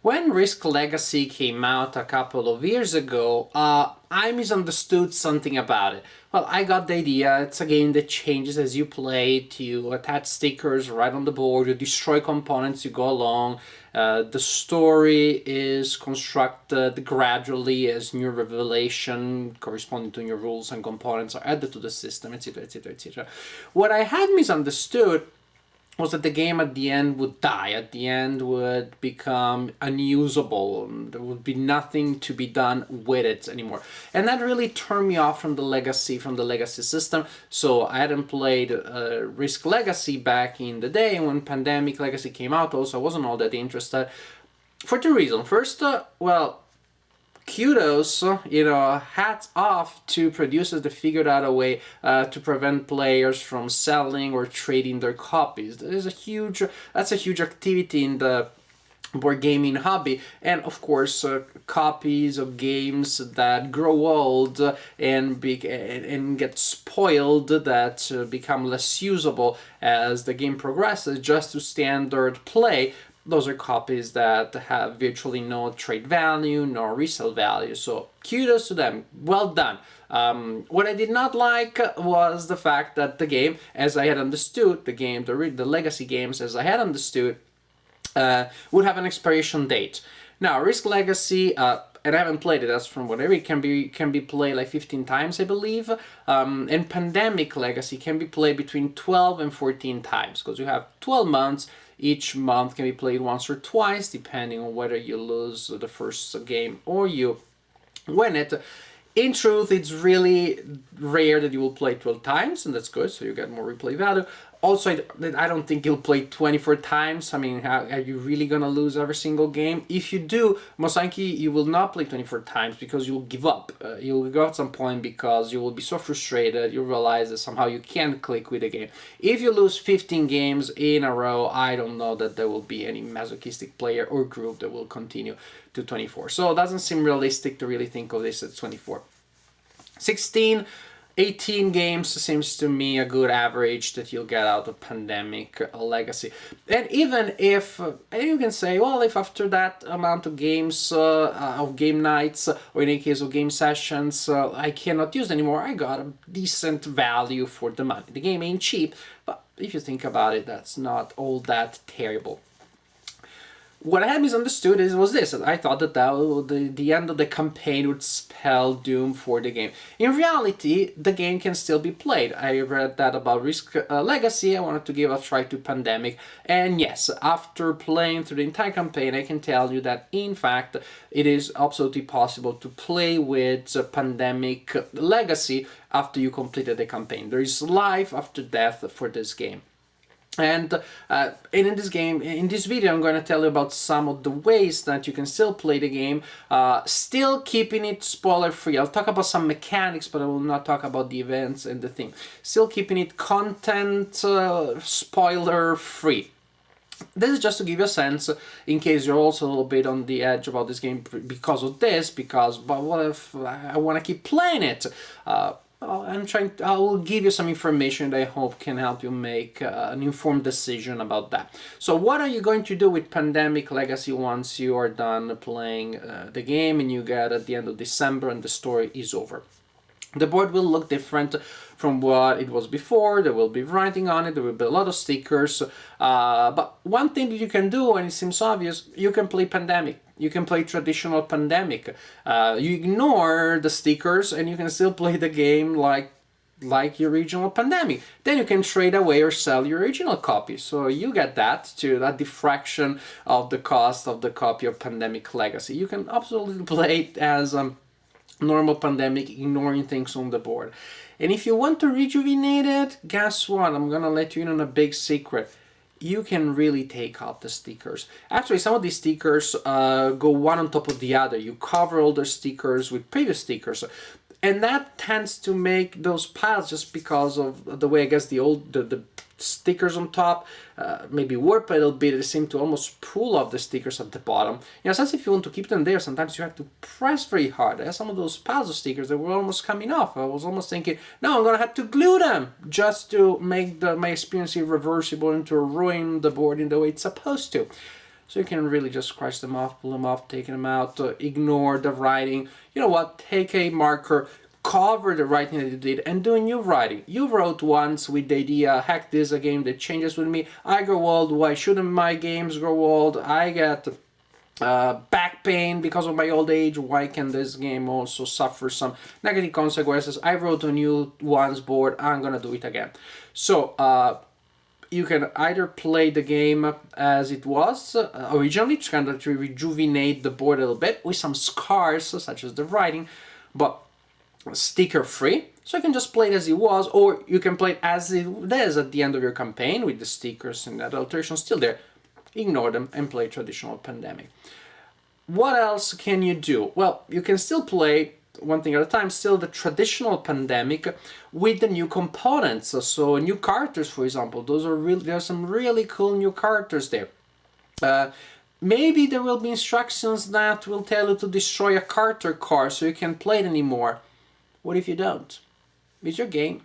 When Risk Legacy came out a couple of years ago, I misunderstood something about it. Well, I got the idea, it's a game that changes as you play it, you attach stickers right on the board, you destroy components, you go along. The story is constructed gradually as new revelation corresponding to new rules and components are added to the system, etc, etc, etc. What I had misunderstood was that the game at the end would die, at the end would become unusable, there would be nothing to be done with it anymore. And that really turned me off from the legacy system. So I hadn't played Risk Legacy back in the day when Pandemic Legacy came out. Also, I wasn't all that interested for two reasons. First, well, kudos, hats off to producers that figured out a way to prevent players from selling or trading their copies. That's a huge activity in the board gaming hobby, and of course copies of games that grow old and get spoiled, that become less usable as the game progresses just to standard play. Those are copies that have virtually no trade value, no resale value. So kudos to them. Well done. What I did not like was the fact that the game, as I had understood, the legacy games, as I had understood, would have an expiration date. Now, Risk Legacy, and I haven't played it, that's from whatever, it can be played like 15 times, I believe. And Pandemic Legacy can be played between 12 and 14 times, because you have 12 months. Each month can be played once or twice, depending on whether you lose the first game or you win it. In truth, it's really rare that you will play 12 times, and that's good, so you get more replay value. Also, I don't think you'll play 24 times. I mean, are you really gonna lose every single game? If you do, most likely you will not play 24 times because you will give up. You'll go at some point because you will be so frustrated, you'll realize that somehow you can't click with the game. If you lose 15 games in a row, I don't know that there will be any masochistic player or group that will continue to 24. So it doesn't seem realistic to really think of this as 24. 16, 18 games seems to me a good average that you'll get out of Pandemic Legacy. And even if, you can say, well, if after that amount of games, of game nights, or in any case of game sessions, I cannot use anymore, I got a decent value for the money. The game ain't cheap, but if you think about it, that's not all that terrible. What I had misunderstood was this. I thought that the end of the campaign would spell doom for the game. In reality, the game can still be played. I read that about Risk Legacy. I wanted to give a try to Pandemic. And yes, after playing through the entire campaign, I can tell you that, in fact, it is absolutely possible to play with Pandemic Legacy after you completed the campaign. There is life after death for this game. And in this video, I'm going to tell you about some of the ways that you can still play the game, still keeping it spoiler-free. I'll talk about some mechanics, but I will not talk about the events and the theme. Still keeping it content spoiler-free. This is just to give you a sense, in case you're also a little bit on the edge about this game because of this, but what if I want to keep playing it? I will give you some information that I hope can help you make an informed decision about that. So what are you going to do with Pandemic Legacy once you are done playing the game and you get at the end of December and the story is over? The board will look different from what it was before. There will be writing on it, there will be a lot of stickers, but one thing that you can do, and it seems obvious, you can play Pandemic. You can play traditional Pandemic. You ignore the stickers and you can still play the game like your original Pandemic. Then you can trade away or sell your original copy. So you get that fraction of the cost of the copy of Pandemic Legacy. You can absolutely play it as normal Pandemic, ignoring things on the board. And if you want to rejuvenate it, guess what? I'm gonna let you in on a big secret. You can really take out the stickers. Actually, some of these stickers go one on top of the other. You cover all the stickers with previous stickers. And that tends to make those piles, just because of the way, I guess, the stickers on top maybe warp a little bit. They seem to almost pull off the stickers at the bottom. Since if you want to keep them there, sometimes you have to press very hard. I have some of those piles of stickers that were almost coming off. I was almost thinking, no, I'm gonna have to glue them just to make my experience irreversible and to ruin the board in the way it's supposed to. So you can really just scratch them off, pull them off, take them out, ignore the writing. You know what? Take a marker, cover the writing that you did, and do new writing. You wrote once with the idea, heck, this is a game that changes with me. I grow old. Why shouldn't my games grow old? I get back pain because of my old age. Why can this game also suffer some negative consequences? I wrote a new ones board. I'm gonna do it again. So you can either play the game as it was originally, to kind of rejuvenate the board a little bit with some scars such as the writing, but sticker free. So you can just play it as it was, or you can play it as it is at the end of your campaign with the stickers and that alteration still there. Ignore them and play traditional Pandemic. What else can you do? Well, you can still play one thing at a time, still the traditional Pandemic with the new components. So new characters, for example, there are some really cool new characters there. Maybe there will be instructions that will tell you to destroy a character card so you can't play it anymore. What if you don't? It's your game.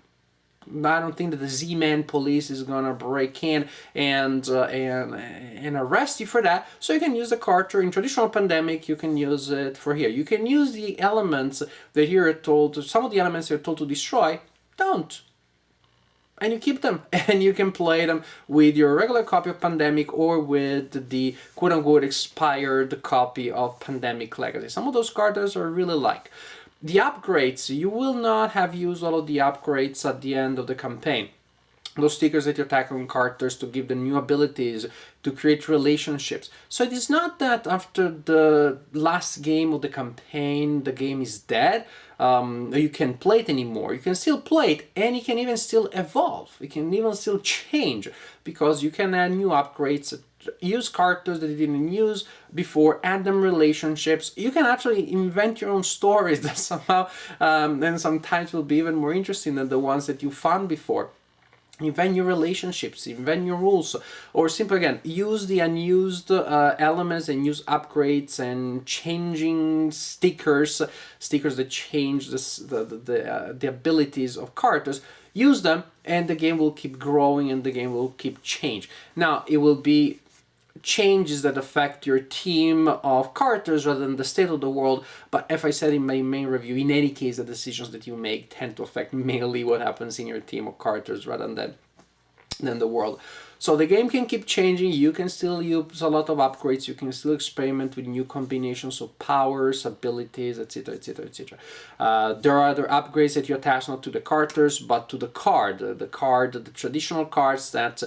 I don't think that the Z-Man police is gonna break in and arrest you for that. So you can use the character in traditional Pandemic. You can use it for here. You can use the elements that you're told. Some of the elements you're told to destroy. Don't. And you keep them, and you can play them with your regular copy of Pandemic or with the quote-unquote expired copy of Pandemic Legacy. Some of those characters are really like. The upgrades, you will not have used all of the upgrades at the end of the campaign. Those stickers that you attack on characters to give them new abilities, to create relationships. So it is not that after the last game of the campaign, the game is dead. You can play it anymore. You can still play it, and it can even still evolve. It can even still change, because you can add new upgrades, use characters that you didn't use before, add them relationships. You can actually invent your own stories that somehow and sometimes will be even more interesting than the ones that you found before. Invent new relationships, invent new rules, or simply again use the unused elements and use upgrades and changing stickers that change the abilities of characters. Use them, and the game will keep growing and the game will keep change. Now it will be changes that affect your team of characters rather than the state of the world, but as I said in my main review, in any case the decisions that you make tend to affect mainly what happens in your team of characters rather than the world. So the game can keep changing. You can still use a lot of upgrades. You can still experiment with new combinations of powers, abilities, etc, etc, etc. There are other upgrades that you attach not to the characters but to the the traditional cards that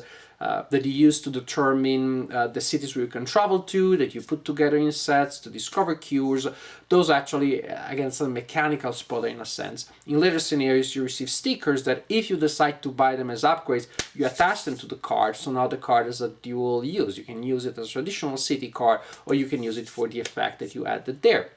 you use to determine the cities where you can travel to, that you put together in sets to discover cures. Those actually, again, some mechanical spoiler in a sense. In later scenarios, you receive stickers that if you decide to buy them as upgrades, you attach them to the card, so now the card is a dual use. You can use it as a traditional city card, or you can use it for the effect that you added there.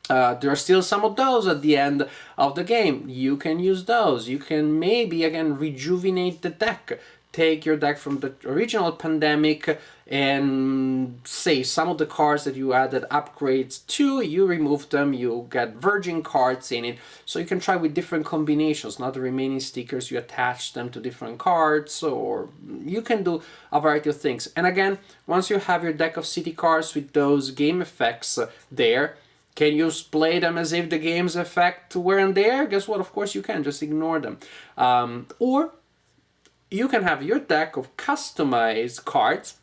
There are still some of those at the end of the game. You can use those. You can maybe, again, rejuvenate the deck. Take your deck from the original Pandemic and say some of the cards that you added upgrades to, you remove them, you get virgin cards in it. So you can try with different combinations. Now the remaining stickers, you attach them to different cards, or you can do a variety of things. And again, once you have your deck of city cards with those game effects there, can you play them as if the game's effect weren't there? Guess what? Of course you can. Just ignore them. Or you can have your deck of customized cards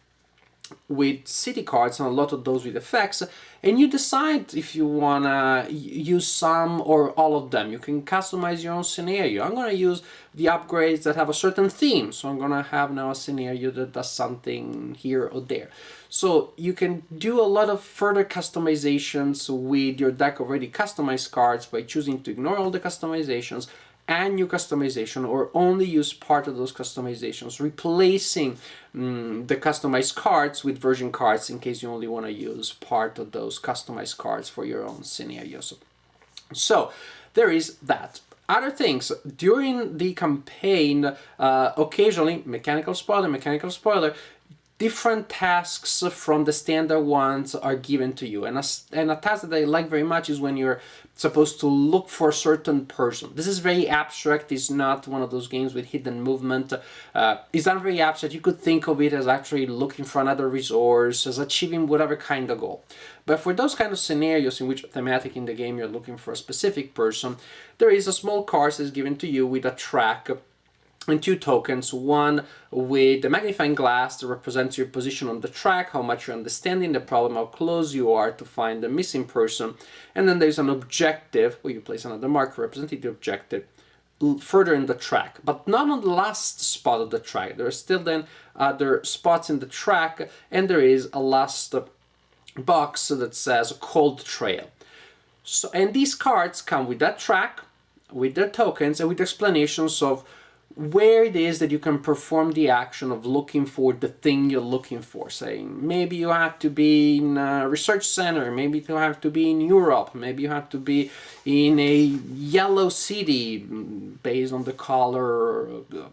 with city cards, and a lot of those with effects, and you decide if you wanna use some or all of them. You can customize your own scenario. I'm gonna use the upgrades that have a certain theme, so I'm gonna have now a scenario that does something here or there. So you can do a lot of further customizations with your deck of already customized cards by choosing to ignore all the customizations and new customization, or only use part of those customizations, replacing the customized cards with virgin cards in case you only want to use part of those customized cards for your own scenarios. So there is that. Other things, during the campaign, occasionally, mechanical spoiler, different tasks from the standard ones are given to you. And a task that I like very much is when you're supposed to look for a certain person. This is very abstract. It's not one of those games with hidden movement. It's not very abstract. You could think of it as actually looking for another resource, as achieving whatever kind of goal. But for those kind of scenarios in which thematic in the game you're looking for a specific person, there is a small card that is given to you with a track and 2 tokens, one with the magnifying glass that represents your position on the track, how much you're understanding the problem, how close you are to find the missing person, and then there's an objective where you place another marker representing the objective further in the track, but not on the last spot of the track. There are still then other spots in the track, and there is a last box that says cold trail. So, and these cards come with that track, with their tokens, and with explanations of where it is that you can perform the action of looking for the thing you're looking for. Saying maybe you have to be in a research center, maybe you have to be in Europe, maybe you have to be in a yellow city based on the color,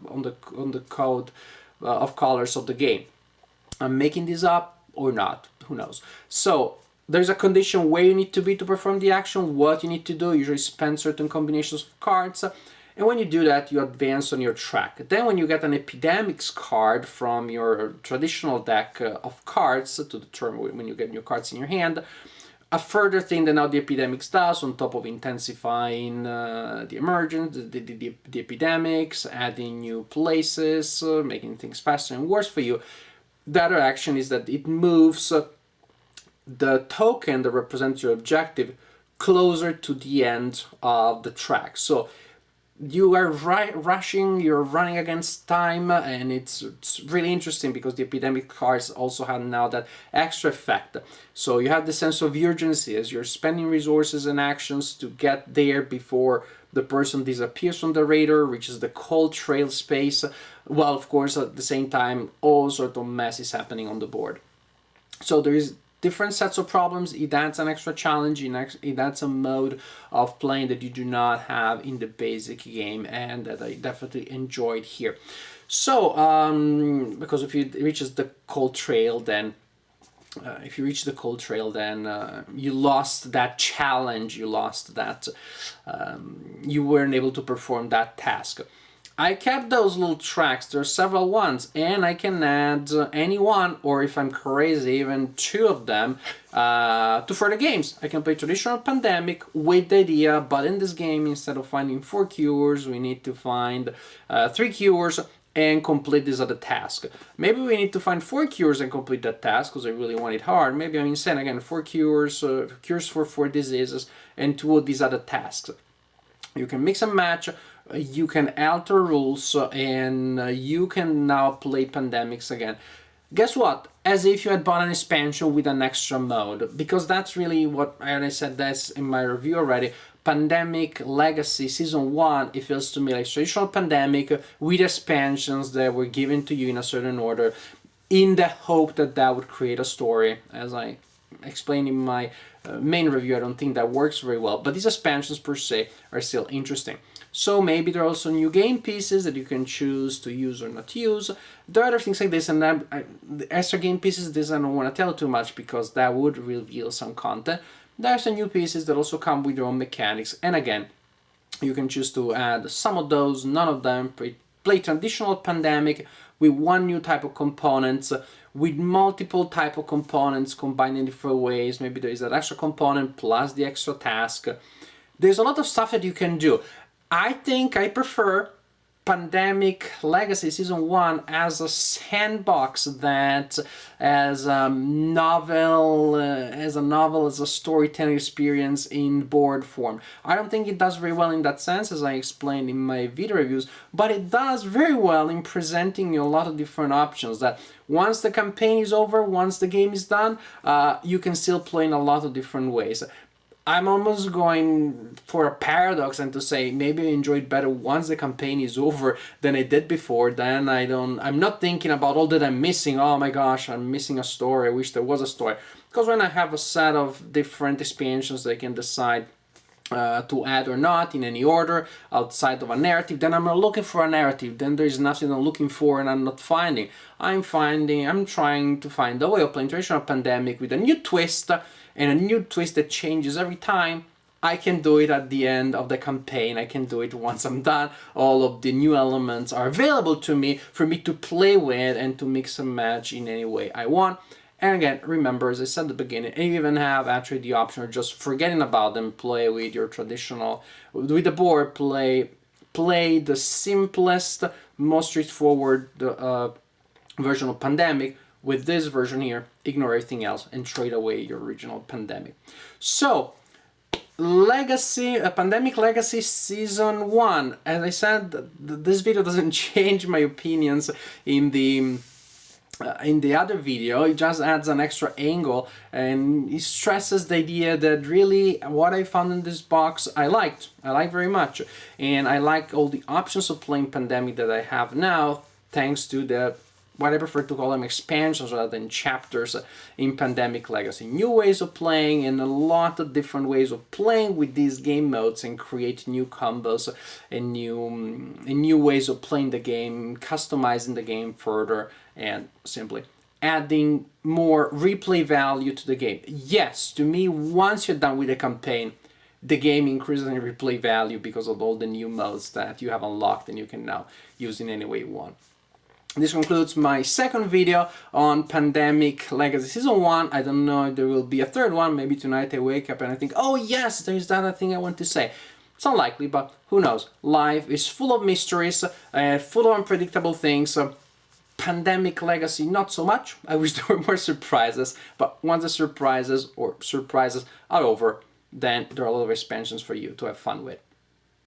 on the code of colors of the game. I'm making this up or not, who knows. So there's a condition where you need to be to perform the action, what you need to do, usually spend certain combinations of cards. And when you do that, you advance on your track. Then when you get an epidemics card from your traditional deck of cards to determine when you get new cards in your hand, a further thing that now the epidemics does, on top of intensifying the emergence, the epidemics, adding new places, making things faster and worse for you, the other action is that it moves the token that represents your objective closer to the end of the track. So you are rushing, you're running against time, and it's really interesting because the epidemic cards also have now that extra effect. So you have the sense of urgency as you're spending resources and actions to get there before the person disappears from the radar, reaches the cold trail space, while of course at the same time all sorts of mess is happening on the board. So there is different sets of problems. It adds an extra challenge, it adds a mode of playing that you do not have in the basic game, and that I definitely enjoyed here. So, because if it reaches the cold trail, then you lost that challenge, you lost that, you weren't able to perform that task. I kept those little tracks, there are several ones, and I can add any one, or if I'm crazy, even 2 of them to further games. I can play traditional Pandemic with the idea, but in this game, instead of finding 4 cures, we need to find 3 cures and complete this other task. Maybe we need to find 4 cures and complete that task because I really want it hard. Maybe I'm insane again, 4 cures, cures for 4 diseases, and 2 of these other tasks. You can mix and match, you can alter rules, and you can now play Pandemics again. Guess what? As if you had bought an expansion with an extra mode, because that's really what, and I said this in my review already, Pandemic Legacy Season 1, it feels to me like traditional Pandemic with expansions that were given to you in a certain order in the hope that that would create a story. As I explained in my main review, I don't think that works very well, but these expansions per se are still interesting. So maybe there are also new game pieces that you can choose to use or not use. There are other things like this, and the extra game pieces, this I don't want to tell too much because that would reveal some content. There are some new pieces that also come with their own mechanics, and again, you can choose to add some of those, none of them. Play traditional Pandemic with one new type of components, with multiple type of components combined in different ways. Maybe there is an extra component plus the extra task. There's a lot of stuff that you can do. I think I prefer Pandemic Legacy Season 1 as a sandbox that as a novel, as a storytelling experience in board form. I don't think it does very well in that sense, as I explained in my video reviews, but it does very well in presenting you a lot of different options that once the campaign is over, once the game is done, you can still play in a lot of different ways. I'm almost going for a paradox and to say maybe I enjoyed better once the campaign is over than I did before. Then I'm not thinking about all that I'm missing. Oh my gosh, I'm missing a story. I wish there was a story. Because when I have a set of different expansions, I can decide to add or not in any order outside of a narrative. Then I'm not looking for a narrative. Then there's nothing I'm looking for and I'm not finding. I'm trying to find a way of playing traditional Pandemic with a new twist, and a new twist that changes every time. I can do it at the end of the campaign. I can do it once I'm done. All of the new elements are available to me for me to play with and to mix and match in any way I want. And again, remember, as I said at the beginning, you even have actually the option of just forgetting about them, play with your traditional, with the board, play the simplest, most straightforward version of Pandemic. With this version here, ignore everything else and trade away your original Pandemic. So, Legacy, Pandemic Legacy Season 1. As I said, this video doesn't change my opinions in the other video. It just adds an extra angle, and it stresses the idea that really what I found in this box I liked very much, and I like all the options of playing Pandemic that I have now, thanks to the, what I prefer to call them, expansions rather than chapters in Pandemic Legacy. New ways of playing and a lot of different ways of playing with these game modes, and create new combos and new ways of playing the game, customizing the game further, and simply adding more replay value to the game. Yes, to me, once you're done with the campaign, the game increases in replay value because of all the new modes that you have unlocked and you can now use in any way you want. This concludes my second video on Pandemic Legacy Season 1. I don't know if there will be a third one. Maybe tonight I wake up and I think, oh yes, there's that other thing I want to say. It's unlikely, but who knows. Life is full of mysteries, full of unpredictable things. Pandemic Legacy, not so much. I wish there were more surprises, but once the surprises are over, then there are a lot of expansions for you to have fun with.